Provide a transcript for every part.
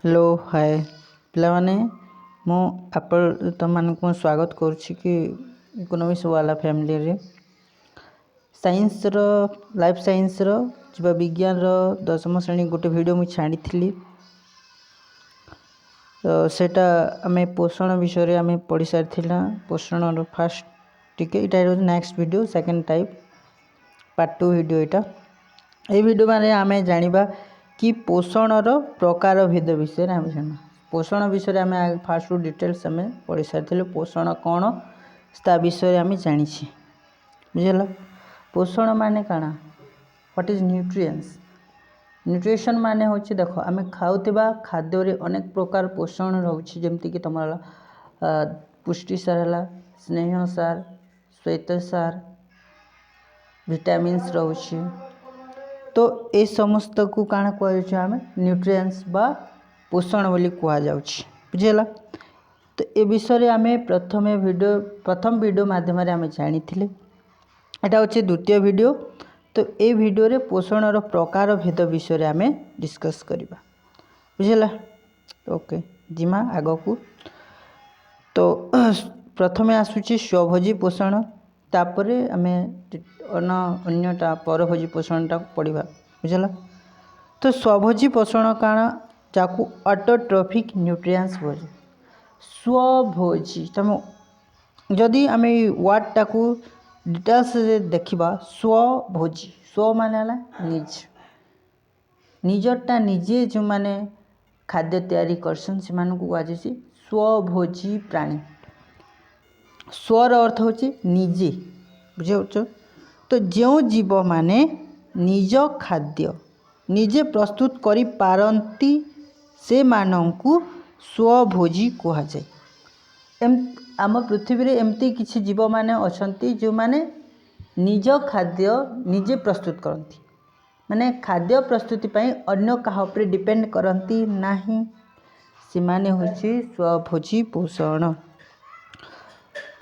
Hello hi पिलाने मु तुमको स्वागत करुच्ची कि इकोनॉमिक्स वाला फैमिली रे साइंस रो लाइफ साइंस रो जीव विज्ञान रो 10वीं श्रेणी गोटे वीडियो मुझे छाड़ी थी। तो सेटा आमे पोषण विषय रे आमे पढ़ी सारी पोषण रो फास्ट टिके इटा next video second type part 2 video इटा ए वीडियो माने आमे जानिबा कि पोषण रो प्रकार भेद विषय आमे जाना पोषण विषय आमे फास्ट टू डिटेल्स आमे पढ़ी सारी पोषण कौन ता विषय आमे जानी बुझेला। पोषण माने काना व्हाट इज न्यूट्रिएंट्स न्यूट्रिशन माने होची देखो आमे खाउतिबा खाद्य रे अनेक प्रकार पोषण रहउची जेमति कि तमरा पुष्टि सार हला स्नेह सार श्वेत सार विटामिन्स रहउची। तो ए समस्त को काना कहउची आमे न्यूट्रिएंट्स बा पोषण बोली कहा जाउची बुझेला। तो ए विषय रे आमे प्रथम वीडियो माध्यम रे आमे जानी थिले एटा होची द्वितीय वीडियो। तो ए वीडियो रे पोषण रो प्रकार भेद विषय रे आमे डिस्कस करिबा बुझेला। ओके जिमा आगो को तो प्रथमे आसुची स्वभोजी पोषण तापरे आमे अन्यटा परभोजी पोषण टा पढ़िबा बुझेला। तो स्वभोजी पोषण काना जाकू ऑटोट्रोफिक न्यूट्रिएंट्स बोली स्वभोजी तम जदि आमे वर्ड टाकू डिटेल्स से देखिबा स्वभोजी स्व माने हला निज निजटा निजे जो माने खाद्य तैयारी करसन से मान को आजेसी स्वभोजी प्राणी स्वर अर्थ होची निजे बुझे। तो जो जीव माने निज खाद्य निजे प्रस्तुत करि पारंती से मानंकु स्वभोजी कहा जाए। आम पृथ्वी रे एमती किछि जीव माने अछंती जो माने निज खाद्य निजे प्रस्तुत करती माने खाद्य प्रस्तुति पई अन्य काहा उपरे डिपेंड करती नाही से माने होछि स्वभोजी पोषण।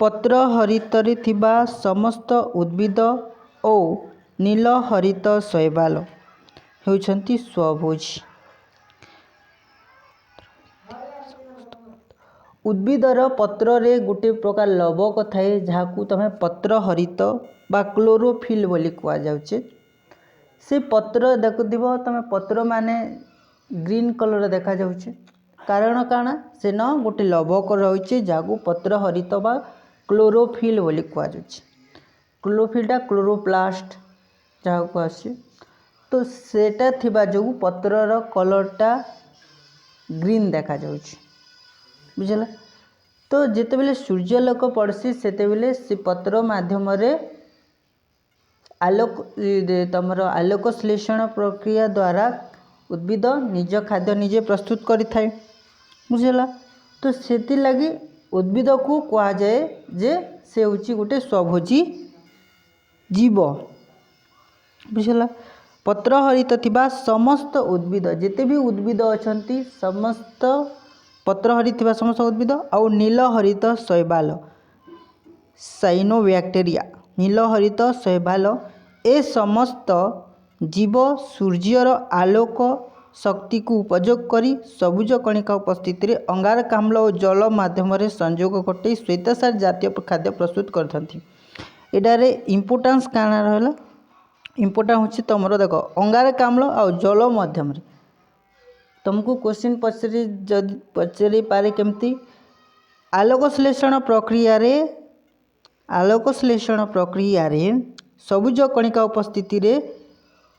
पत्र हरित रे थिबा समस्त उद्भिद ओ नील हरित शैवाल होउछंती स्वभोजी। उद्भिदर पत्र रे गोटे प्रकार लवक थाए जहाकू तमे पत्र हरित बा क्लोरोफिल बोली कहा जाउचे। से पत्र देखुदिबो तमे पत्र माने ग्रीन कलर देखा जाउचे कारण काना से न गोटे लवक रहउचे जाकू पत्र हरित बा क्लोरोफिल बोली कहा जाउचे। क्लोरोफिलटा क्लोरोप्लास्ट जहाकू आसी तो सेटा थिबा जो पत्रर कलरटा ग्रीन देखा जाउचे बुझला। तो जिते बेले सूर्यलोक पड़सी सेते बेले से पत्र माध्यम रे आलोक तमर आलोक श्लेषण प्रक्रिया द्वारा उद्भिद निज खाद्य निजे प्रस्तुत करि थाए बुझला। तो सेति लगी उद्भिद को कहा जाए जे से होची गोटे स्वभोजी जीव बुझला। पत्र हरित थिबा समस्त उद्भिद जिते भी उद्भिद अछंती समस्त पत्र हरित थिबा समस्त उद्भिद और नील हरित शैवाल साइनोबैक्टीरिया नील हरित शैवाल ए समस्त जीव सूर्यर आलोक शक्ति को उपयोग करी सबुज कणिका उपस्थिति रे अंगारकाम्ल और जल माध्यम रे संयोग घटे श्वेतसार जातीय खाद्य प्रस्तुत करथंती। एडारे इंपोर्टेंस काना रहला इंपोर्टेंट होची तमरो देखो अंगारकाम्ल और जल माध्यम रे तुमको क्वेश्चन पचरी पारे केमती आलोक श्लेषण प्रक्रिया रे सबुज कणिका उपस्थिति रे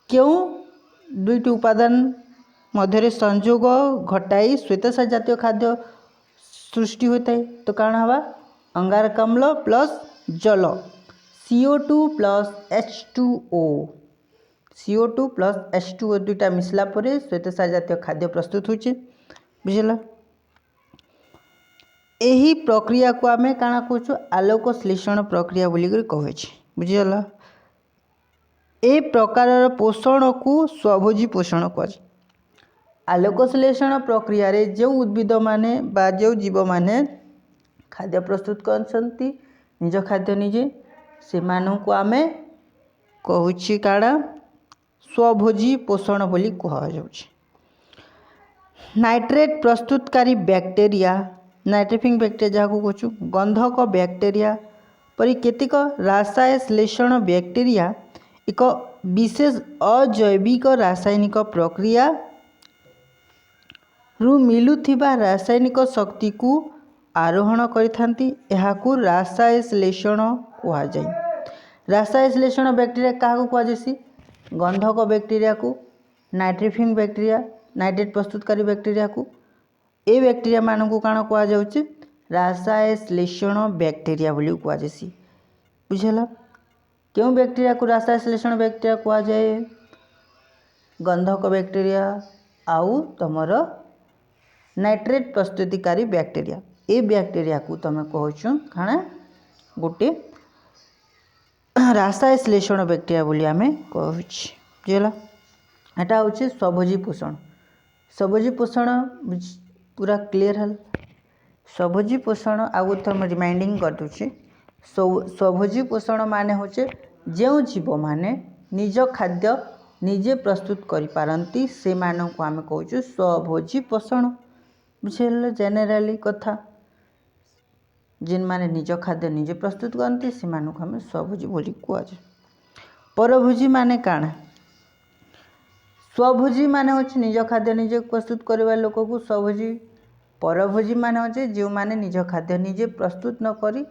क्यों दुईटी उपादान मध्य संयोग घटाई श्वेतसार जातीय खाद्य सृष्टि होता है। तो काण हवा अंगारकाम्ल प्लस जल CO2 plus H2O CO2 plus H2O दुईटा मिसला परे श्वेतसार जातीय खाद्य प्रस्तुत होचे बुझला। एही प्रक्रिया को आमे काना कहछु आलोक श्लेषण प्रक्रिया बोली कहै छी बुझला। ए प्रकार पोषण को स्वभोजी पोषण कहै। आलोक श्लेषण प्रक्रिया रे जो उद्भिद माने बा जो जीव माने खाद्य प्रस्तुत करछंती निज खाद्य निजे से मानन को आमे कहूची काड़ा स्वभोजी पोषण बोली कहा जाउची। नाइट्रेट प्रस्तुतकारी बैक्टेरिया नाइट्रोफिंग बैक्टेरिया जहाँ कहूँ गंधक बैक्टेरिया परी केतेक रासायश्लेषण बैक्टेरिया एक विशेष अजैविक रासायनिक प्रक्रिया रु मिलुथिबा रासायनिक शक्ति को आरोहण करिथांती एहाकू रासायश्लेषण कहा जाए। रासायश्लेषण बैक्टेरिया क्या कहुसी गंधक बैक्टेरिया को नाइट्रोफिंग बैक्टेरिया नाइट्रेट प्रस्तुतकारी बैक्टेरिया को ए बैक्टेरिया मान को कौन कहुचे रासायश्लेषण बैक्टेरिया बोली कहुसी बुझेला। क्यों बैक्टेरिया को रासायश्लेषण बैक्टेरिया कहा जाए गंधक बैक्टेरिया आउ तुमर नाइट्रेट प्रस्तुतिकारी बैक्टेरिया ए बैक्टेरिया को तुम कहूँ कण गोटे रासायश्लेषण बैक्टेरिया बोली आमे कहला। एटा हूँ स्वभोजी पोषण स्वभोजी पोषण पूरा क्लीयर है। स्वभोजी पोषण आउ थम रिमाइंडिंग कर दूची स्वभोजी पोषण माने होचे जो जीव माने निज खाद्य निजे प्रस्तुत करि पारंती से मानन को आमे कहूँ स्वभोजी पोषण बुझेल। जेनेराली कथा जिन माने निज खाद्य निजे प्रस्तुत करती से मानक आम स्वभोजी बोली कहुए। परभोजी माने काଣା स्वभोजी माने होचे निज खाद्य निजे प्रस्तुत करवा लोक को स्वभोजी। परभोजी माने होचे जो माने निज खाद्य निजे प्रस्तुत न करी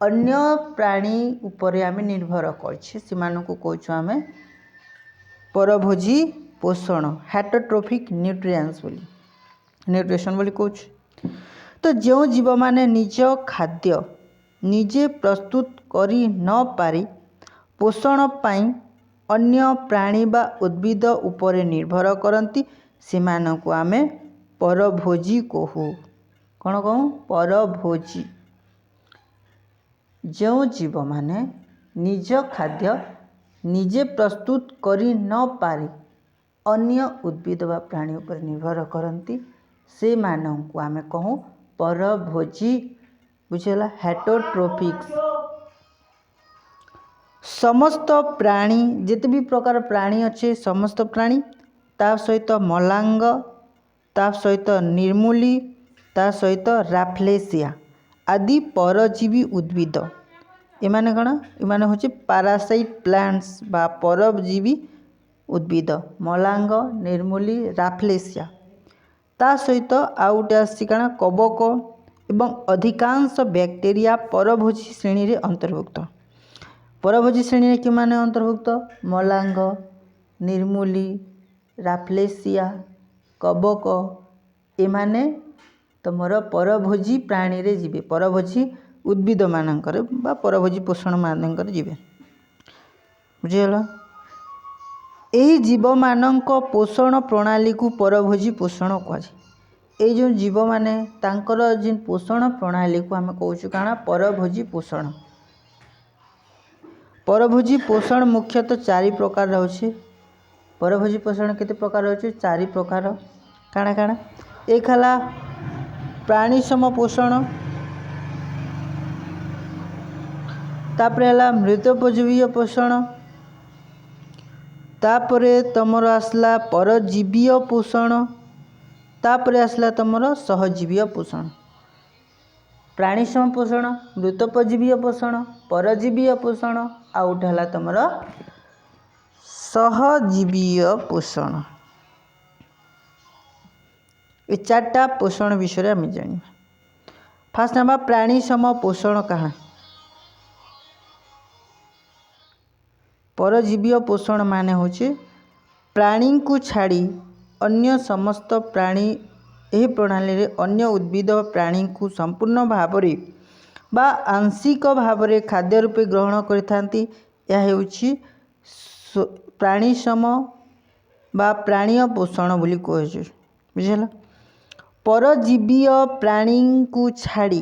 अन्य प्राणी उपरे आमे निर्भर करछे से मानक कहूँ आमे परभोजी पोषण हेटरोट्रोफिक न्यूट्रिएंट्स बोली न्यूट्रिशन बोली कहूँ। तो जो जीव माने निज खाद्य निजे प्रस्तुत करी न पारी पोषण पाई अन्य प्राणी बा उद्भिद उपरे निर्भर करती से मानक आमे परभोजी कहू। कौन कहूँ परभोजी। जो जीव माने निज खाद्य निजे प्रस्तुत करी न पारी अन्य उद्भिद बा प्राणी उपर निर्भर करती से मानक को आमे कहूँ परभोजी बुझेला। हेटरोट्रोफिक्स समस्त प्राणी जिते भी प्रकार प्राणी अच्छे समस्त प्राणी ता सहित मलांग ता सहित निर्मूली ता सहित राफ्लेसिया आदि परजीवी उद्भिद एमाने कण एमाने होचे पारासाइट प्लांट्स बा परजीवी उद्भिद मलांग निर्मूली राफ्लेसिया ता सहित आउ गोटे आसी काण कबक एवं अधिकांश बैक्टेरिया परभोजी श्रेणी रे अंतर्भुक्त। परभोजी श्रेणी रे कि माने अंतर्भुक्त मलांग निर्मूली राफ्लेसिया कबक एमाने तुमर परभोजी प्राणी रे जीवे परभोजी उद्भिद मानकर बा परभोजी पोषण मानकर जीवे बुझीगल। यही जीव मानक पोषण प्रणाली को परभोजी पोषण कहुए। जो जीव माने तांकर जिन पोषण प्रणाली को आम कहूँ काना परभोजी पोषण। परभोजी पोषण मुख्यतः 4 प्रकार रहुछि। परभोजी पोषण केते प्रकार रहुछि 4 प्रकार काना काना एक हला प्राणी सम पोषण तापरे हला मृतोपजीवीय पोषण तापरे तमर आसला परजीवीय पोषण तापरे आसला तमर सहजीवीय पोषण। प्राणी सम पोषण मृतोपजीवीय पोषण परजीवीय पोषण आउट हला तमर सहजीवीय पोषण। ये 4टा पोषण विषय आम जाना। फास्ट नाम प्राणी सम पोषण कहाँ परजीवीय पोषण माने होचे प्राणी को छाड़ी अन्य समस्त प्राणी यह प्रणाली रे अन्य उद्भिद प्राणी को संपूर्ण भाव बा आंशिक भाव खाद्य रूपे ग्रहण करिथांती। यह हेउछि प्राणी सम बा प्राणीय पोषण बोली कहुचे बुझेला। परजीवीय प्राणी को छाड़ी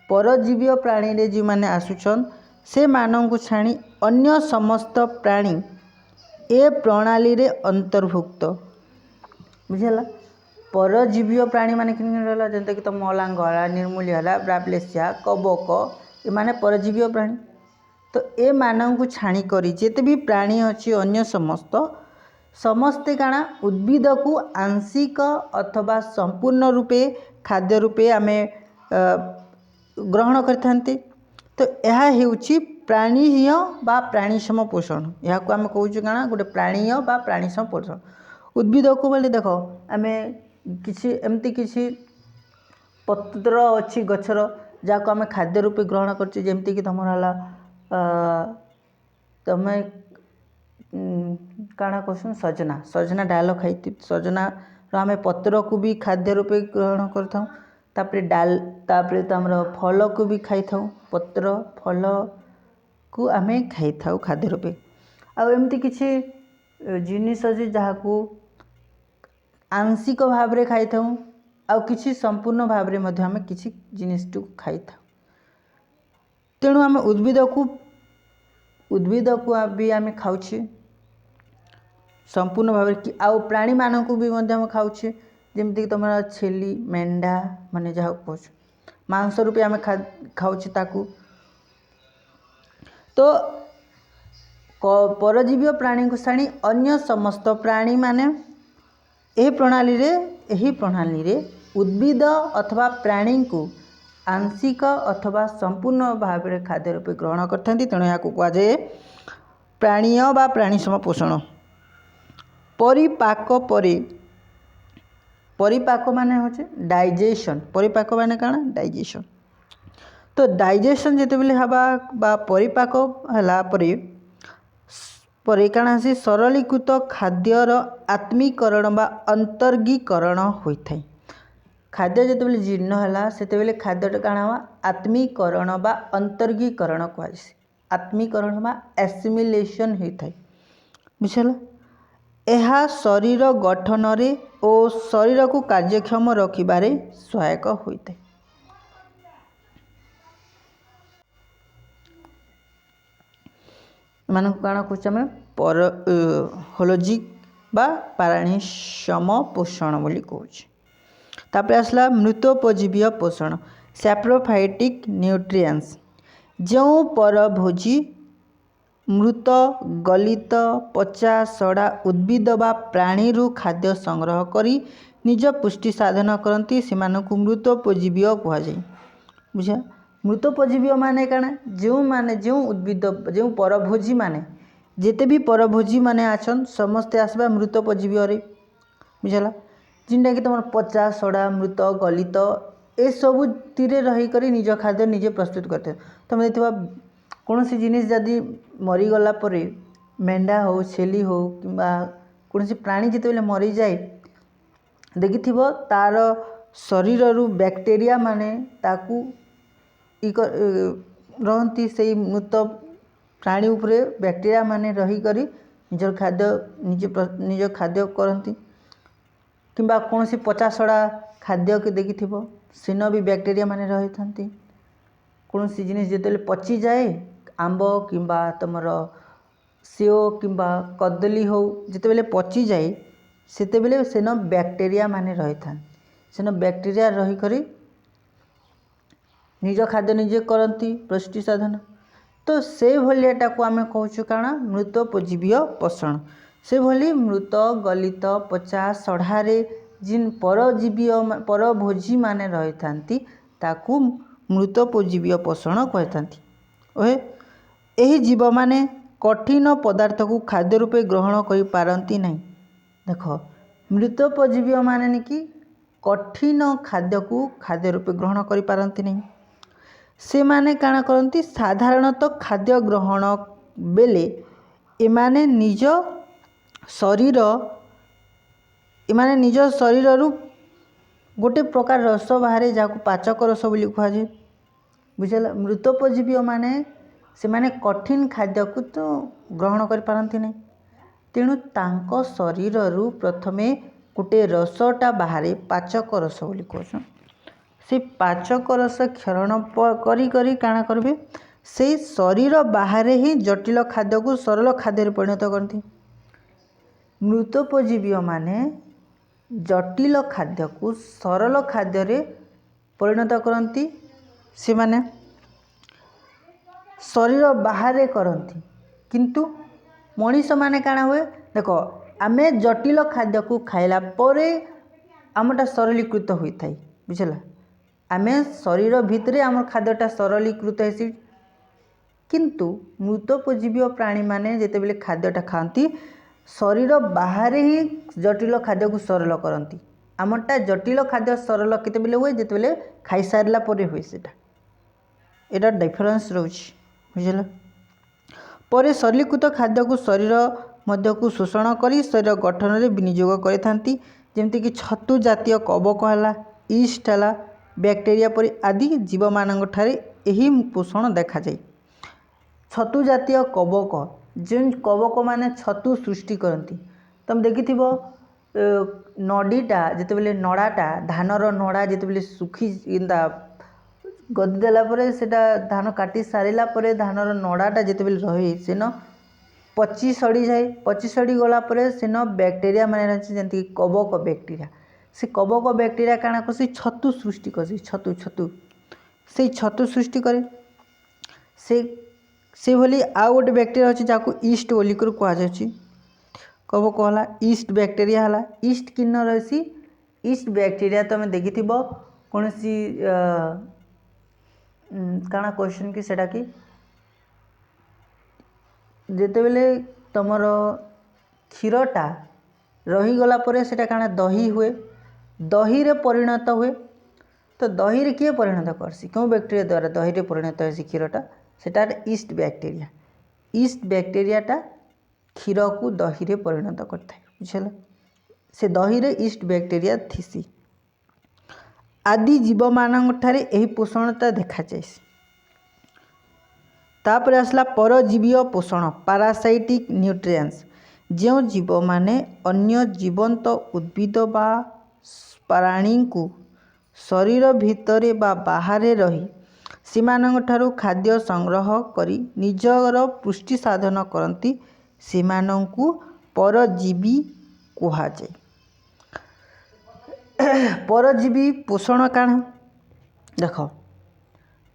परजीवीय प्राणी रे जो माने आसुछन से मानन को छाड़ी अन्य समस्त प्राणी ए प्रणाली रे अंतर्भुक्त बुझेला। परजीवीय प्राणी माने किन रहला जंते कि तो मलांग हला निर्मूली हला राफ्लेसिया कबक ए माने परजीवीय प्राणी। तो ए मानन को छाणी करी जेते भी प्राणी अछि अन्य समस्त समस्ते काना उद्भिद को आंशिक अथवा संपूर्ण रूपे खाद्य रूपे आम ग्रहण करते। तो यह हेउची प्राणीय बा प्राणीसम पोषण। यहाँ को आम कहूँ काना गोटे प्राणीय बा प्राणीसम पोषण। उद्भिद को बोले देख आम किसी एमती किसी पत्र अच्छी गछर जहाँ को आम खाद्य रूपे ग्रहण करछे जेमती कि तुम तमें काଣା कहूँ सजना सजना डाल खाई सजना आम पत्र को भी खाद्य रूपे ग्रहण कर डाल तापर तुम फल को भी खाई था पत्र फल को आम खाई था खाद्य रूपे। आमती किसी जिनिस अच्छे जहाँ को आंशिक भाव में खाई था आउ किसी संपूर्ण भाव में आम किसी जिनिस खाई था। तेणु आम उद्भिद को भी आम खाऊे संपूर्ण भाव कि आउ प्राणी मानक भी खाऊे जमीक तुम छेली मेंढा माने जहाँ कह मांस रूपे आम खाऊे ताकू। तो परजीवी प्राणी को श्रेणी अन्य समस्त प्राणी माने यही प्रणाली रे उद्भिद अथवा प्राणी को आंशिक अथवा संपूर्ण भाव में खाद्य रूपे ग्रहण करते। तेणु यहाँ कह जाए प्राणीय बा प्राणीसम पोषण। परिपाक परिपाक माने होचे डाइजेशन। परिपाक माने काना डाइजेशन। तो डाइजेशन जिते बेले हवा बा परिपाक हला परे काना से सरलीकृत खाद्यर आत्मीकरण बा अंतर्गीकरण होता है। खाद्य जिते बेले जीर्ण है सेते बेले खाद्यटा काना हुआ आत्मीकरण बा अंतर्गीकरण कहुए। आत्मीकरण बा एसिमिलेशन होता है बुझल। यह शरीर गठन रे और शरीर को कार्यक्षम रखिबारे सहायक होता है। मान काना कहूँ होलोजिक बा प्राणीसम पोषण बोली कहूँ। तापर आसला मृतोपजीवीय पोषण सैप्रोफाइटिक न्यूट्रिएंट्स। जो परभोजी मृत गलित पचा सड़ा उद्भिद बा प्राणी रू खाद्य संग्रह करी निज पुष्टि साधन करती से मृतोपजीवीय कह जाए बुझा। मृतोपजीवीय माने काना जो उद्भिद जो परभोजी माने जेते भी परभोजी माने आछन समस्ते आसबा मृतोपजीवीय रे बुझला। जिनटा कि तुम पचा सड़ा मृत गलित ए सबू तीरे रही करी निज खाद्य निजे प्रस्तुत करते। तुम देखा कौन सी जिनिस जदि मरीगला परे मेंढा हो छेली हो कि कौन प्राणी जिते मरी जाए देखि तार शरीर रु बैक्टेरिया माने ताकू रहती से मृत प्राणी उपरे बैक्टेरिया माने रही करी निज खाद्य निज खाद्य करती। किंबा कौन सी पचा सड़ा खाद्य के देखि सेन भी बैक्टेरिया माने रही था। कौन सी जिनिस जिते पची जाए आंब किंबा तुमर सेओ किंबा कदली हो जिते बेले पची जाए सेते बेले सेन बैक्टेरिया माने रही था। सेन बैक्टेरिया रही करी निज खाद्य निजे करती पुष्टि साधन। तो से भाटा को आम कहूँ काना मृतोपजीवीय पोषण। से भली मृत गलित पचा सढ़ारे जिन परजीवीय परभोजी माने रही थांती ताकू मृतोपजीवीय पोषण कही। यही जीव माने कठिन पदार्थ को खाद्य रूपे ग्रहण करि पारंती नहीं। देख मृतोपजीवीय माने कि कठिन खाद्य को खाद्य रूपे ग्रहण करि पारंती नहीं। से माने काना करती साधारणतः खाद्य ग्रहण बेले एमाने निज शरीर रु गोटे प्रकार रस बाहर जहाँ पाचक रस बोली कह जाए बुझल। मृतोपजीवीय माने से माने कठिन खाद्य को तो ग्रहण कर पारंती नहीं। तेणु तांको शरीर रु प्रथमे गोटे रसटा बाहर पाचक रस बोली कहछन। से पाचक रस क्षरण करी करी काना करबे से शरीर बाहर ही जटिल खाद्य को सरल खाद्य परिणत करती। मृतोपजीवीय माने जटिल खाद्य को सरल खाद्य रे परिणत करती। से माने शरीर बाहर करती किंतु मनीष माने काना हुए देख आमे जटिल खाद्य को खाइला परे आमटा सरलीकृत होता है बुझला आमे शरीर भितरे आम खाद्यटा सरलीकृत है किंतु मृतोपजीवी प्राणी माने जेतेबेले खाद्यटा खाती शरीर बाहर ही जटिल खाद्य को सरल करती आमटा जटिल खाद्य सरल केतेबेले हुए जेतेबेले खाई सारला परे हुए सेटा एटा डिफरेंस रोच बुझला परे सरलीकृत खाद्य को शरीर मध्य को शोषण करी शरीर गठन में विनियोग करिथांती जेमती कि छतु जातीय कवक है ईस्ट है बैक्टेरिया परि आदि जीव मान यही पोषण देखा जाए छतु जातीय कवक जिन कवक माने छतु सृष्टि करती तुम देखि नडीटा जितेबले नड़ाटा धानर नड़ा जितेबले सुखी गदी देला परे सेटा धान काटी सारिला परे धानर नड़ाटा जितेबले रही सेन पची सड़ी जाए पची सड़ी गला परे सेन बैक्टेरिया माने रही जंती कवक बैक्टेरिया से कवक बैक्टेरिया काना करसी छतु सृष्टि करसी छतु छतु से छतु सृष्टि करे से भली आउ गोटे बैक्टेरिया अच्छी जहाँ ईस्ट बोलिकर कहुच्छी कब कहला ईस्ट बैक्टेरिया है ईस्ट किन रही ईस्ट बैक्टेरिया तुम देखि कौन सी काना क्वेश्चन कि सेटा कि जेतेबेले तुमर क्षीरटा रहीगला परे सेटा काना दही हुए दही रे परिणत हुए तो दही रे किए परिणत करसी क्यों बैक्टेरिया द्वारा दही रे परिणत है क्षीरटा सेटा ईस्ट बैक्टेरियाटा क्षीर को दही रे परिणत करता है बुझल से दही रे ईस्ट बैक्टेरिया थीसी आदि जीव मान ठारे पोषणता देखा जाए तापर आसला परजीवीय पोषण पारासाइटिक न्यूट्रिएंट्स जो जीव माने अन्य जीवंत उद्भिद बा प्राणी को शरीर भितरे बा बाहरे रही सेमानंग ठारू खाद्य संग्रह करी निजर पुष्टि साधन करती सेमानंकु परजीवी कहा जाए परजीवी पोषण काण देख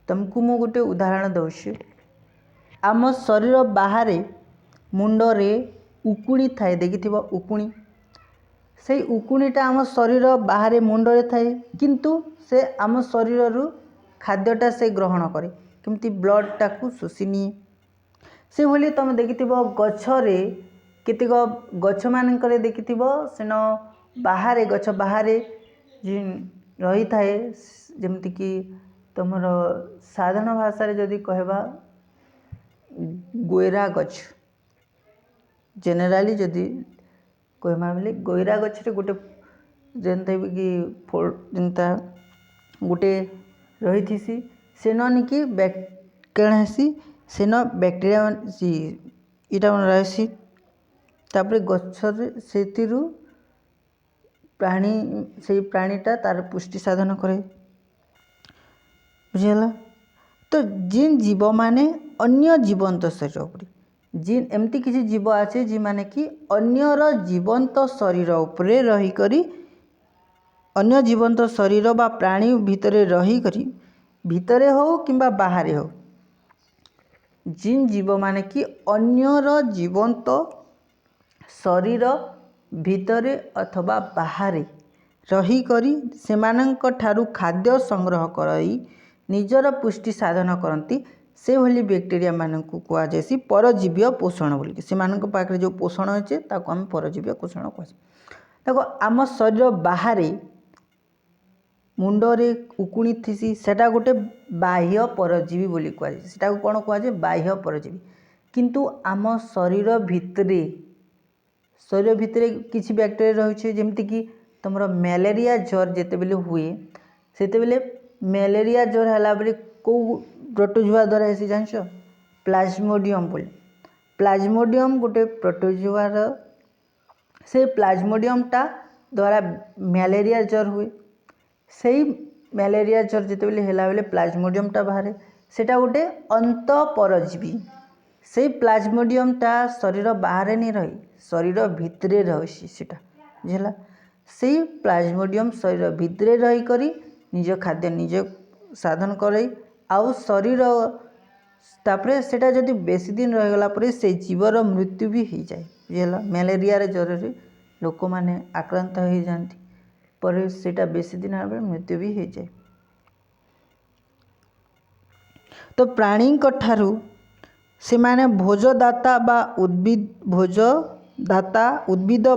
तुमको मु गोटे उदाहरण दौची आम शरीर बाहरे मुंडरे उकुणी थाए देखि उकुणी से उकुणीटा आम शरीर बाहरे मुंडरे थाए किंतु से आम शरीर खाद्यटा से ग्रहण करे केमती ब्लडटा को शोषि निए से भली तुम देखि गछरे केतिक गछ मानक देखि सेन बाहरे गछ बाहरे रही थाए जमती कि तुमर साधारण भाषा रे जदि कहबा गोयरा गछ जेनेराली जदि कहमा बोले गोयरा गछ रे गोटे जेनते कि जेनता गोटे रही थी सेन कि कहसी सेन बैक्टेरिया इटा रही तापर गछरे से प्राणी से प्राणीटा तार पुष्टि साधन करे बुझेला तो जिन जीव माने अन्य जीवंत शरीर उपरे जिन एमती किसी जीव आछे जी माने कि अन्यर जीवंत शरीर उपरे रही करी अन्य जीवंत शरीर बा प्राणी भितरे रही करी भितरे हो किंबा बाहरे हो जिन जीव माने कि अन्यर जीवंत शरीर भितरे अथवा बाहरे रही करी सेमानंक ठारू खाद्य संग्रह करई निजर पुष्टि साधन करती से भली बैक्टेरिया मानकु कुआ जैसी परजीवीय पोषण बोलिक सेमानंक पाखरे जो पोषण होचे ताको हम परजीवीय पोषण कहसे देखो आम शरीर बाहरे मुंडरे उकुणी थीसी सेटा गोटे बाह्य परजीवी बोली कुआ सेटा कोन कुआ जे बाह्य परजीवी किंतु आम शरीर भितरे किछि बैक्टेरिया रही जेमती कि तुमर मलेरिया ज्वर जेतेबेले हुए सेतेबेले मलेरिया ज्वर हला बेले को प्रोटोजुआ द्वारा ऐसी जानछ प्लाज्मोडियम बोली प्लाज्मोडियम गोटे प्रोटोजुआर से प्लाज्मोडियमटा द्वारा मलेरिया ज्वर हुए सही मलेरिया ज्वर जेतेबेले हला बेले प्लाज्मोडियमटा बाहर सेटा गोटे अंत परजीवी से प्लाज्मोडियमटा शरीर बाहर नहीं रही शरीर भितरे रही सेटा बुझला से प्लाज्मोडियम शरीर भितरे रही करी निज खाद्य निज साधन करई आउ शरीर तापरे सेटा जदि बेसी दिन रहीगला परे से जीवर मृत्यु भी हो जाए बुझेगा मैलेरिया ज्वर से लोक मैंने आक्रांत हो जाती पर सेटा बेसी दिन मृत्यु भी हो जाए। तो प्राणी ठारू से माने भोजदाता बा उद्भिद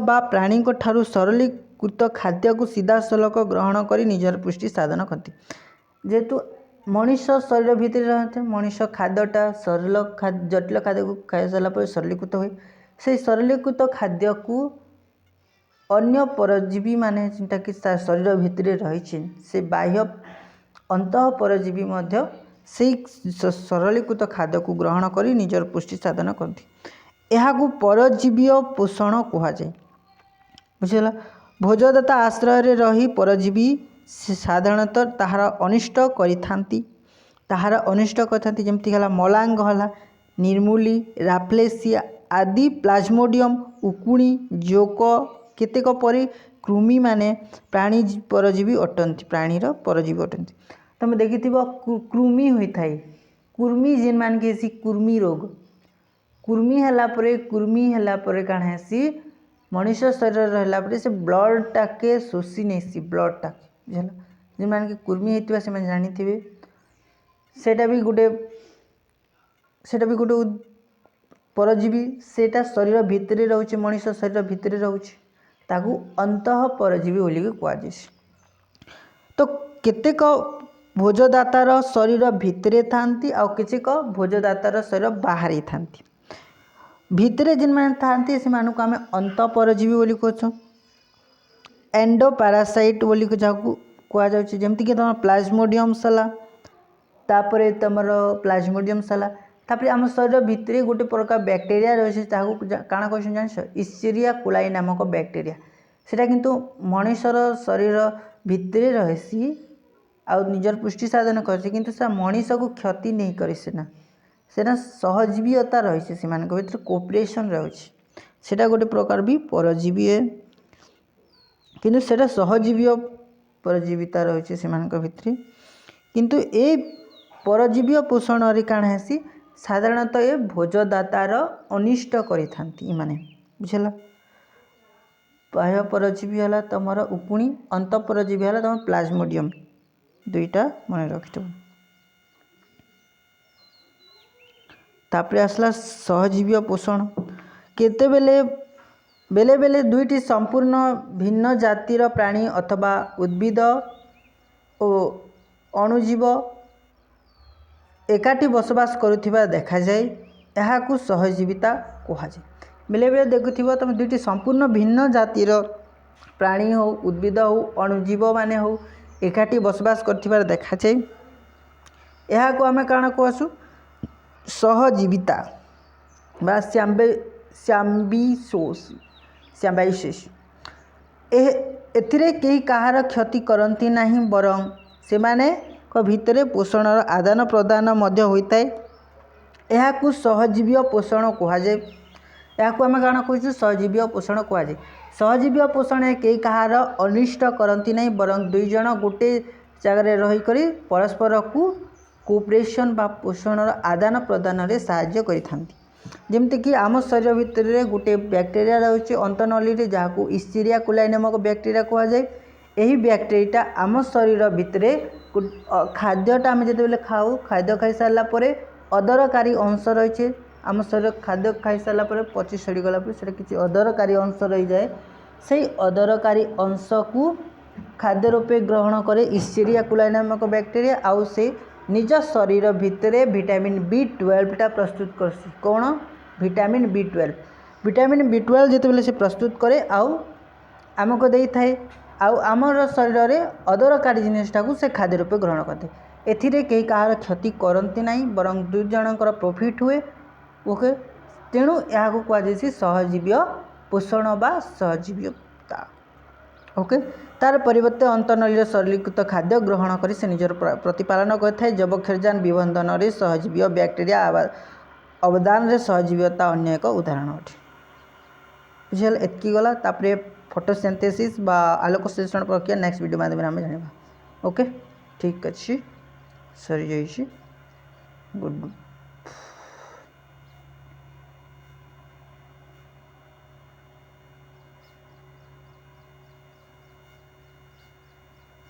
बा प्राणी ठारू सरलीकृत खाद्य को सीधा सलख ग्रहण कर निजर पुष्टि साधन करती। जेहेतु मनीष शरीर भितर रहते मनीष खाद्यटा सरल जटिल खाद्य को खाई सारापर सरलीकृत हुए से सरलीकृत खाद्य को अन्य परजीवी माने जिनटा कि शरीर भितर रही से बाह्य अंत परजीवी मध्य से सरलीकृत खाद्य को ग्रहण कर निजर पुष्टि साधन करती। यह परजीवी पोषण कहुए बुझेगा भोजदाता आश्रय रही परजीवी साधारणतः ताहार अनिष्ट करथांती जमती है मलांग हला निर्मूली राफ्लेसिया आदि प्लाज्मोडियम उकुणी जोक केतेक परी कृमि माने प्राणी परजीवी अटंती प्राणीर परजीवी अटंती। तुम देखि कृमि होता है कुर्मी जेन मान के कुर्मी रोग कुर्मी है कण है मनीष शरीर रहा से ब्लड टाके शोषी नहीं ब्लड टाके बुझल जेन मान के कुर्मी होता से जानी सेटा भी गोटे परजीवी सेटा शरीर भितर रोचे मनीष शरीर भितर रोचे ताकू अंतः परजीवी बोलिक कहुए। तो केतेक भोजदातार शरीर भितरे थांती आ केतेक भोजदातार शरीर बाहर थांती भितरे जिन मान थांती से मानक आम अंत परजीवी बोली कहूँ एंडो पैरासाइट बोली कहुए जमती कि तुम प्लाज्मोडियम सला तापर तुम प्लाज्मोडियम सला तापर आम शरीर भितर गोटे प्रकार बैक्टेरिया रही काण कह जान इस्चेरिया कोलाई नामक बैक्टेरिया सेटा किंतु मनीषर शरीर भितर रही आ निजर पुष्टि साधन करसी किंतु से मनीष को क्षति नहीं करे सेना सहजीवीता रही से भीतर कोऑपरेशन रही सेटा गोटे प्रकार भी परजीवी है किंतु सेटा सहजीवी परजीविता रही से भितर किंतु ए परजीवी पोषण काण है साधारणतः ये भोजदातार अनिष्ट करि माने बुझेला बाह्य परजीवी है तुम उकुणी अंत परजीवी है तुम प्लाज्मोडियम दुईटा मन रखिथ। तापर आसला सहजीवी पोषण केते बेले बेले दुईटी संपूर्ण भिन्न जातिर प्राणी अथवा उद्भिद और अणुजीव एकाठी बसवास करुथिबा देखा जाए यह सहजीविता कहुए। बेले बेले देखुव तुम दुईटी संपूर्ण भिन्न जातिर प्राणी हो उद्भिद हो अणुजीव माने हो एकाठी बसवास कर देखा जाए यह आम कण कहसु सहजीविता बा सिम्बायोसिस एथिरे कहीं कहार क्षति करती नहीं बरं से माने भितर पोषणर आदान प्रदान होता है यह सहजीवी पोषण कहुए। यह आम कण कहूँ सहजीवी पोषण कहुए। सहजीवी पोषण कई कहार अनिष्ट करती नहीं बरं दुई जन गोटे जगार रहीक परस्पर को कोऑपरेशन बा पोषणर आदान प्रदान रे साहाय्य करिथांती जमती कि आम शरीर भितर गोटे बैक्टेरिया रही अंतनली जहाँ इस्चेरिया कोलाई नामक बैक्टेरिया कहुए। यही बैक्टेरिया आम शरीर भितर खाद्यटा आम जो खाऊ खाद्य खाई सारापर अदरकारी अंश रही आम शरीर खाद्य खाई सारापर पची सड़ी गलापर से किसी अदरकारी अंश रही जाए से अदरकारी अंश को खाद्य रूपे ग्रहण करे इस्चेरिया कोलाई नामक बैक्टेरिया आउ से निज शरीर भितर विटामिन B12 टा प्रस्तुत करसी कौन विटामिन B12 जिते से प्रस्तुत करे आउ आमको दे थाए आउ आमर शरीर में अदरकारी जिनिसटा को से खाद्य रूपे ग्रहण करते एथिरे कहीं कहार क्षति करती नहीं बरं दुई जनकर प्रॉफिट हुए ओके तेणु यह कहुए सहजीवी पोषण बा सहजीवीता ओके तार परिवर्ते अंतनली सरलीकृत खाद्य ग्रहण कर से निजर प्रतिपालन करता है जबक्षारजान विबंधन में सहजीवी बैक्टेरिया अवदान रे सहजीवीता अन्य एक उदाहरण अटे बुझल एतकी गला तापरे फोटोसिंथेसिस बा आलोक संश्लेषण प्रक्रिया नेक्स्ट वीडियो माध्यम आम जाना ओके ठीक अच्छे सरी जाइए गुड।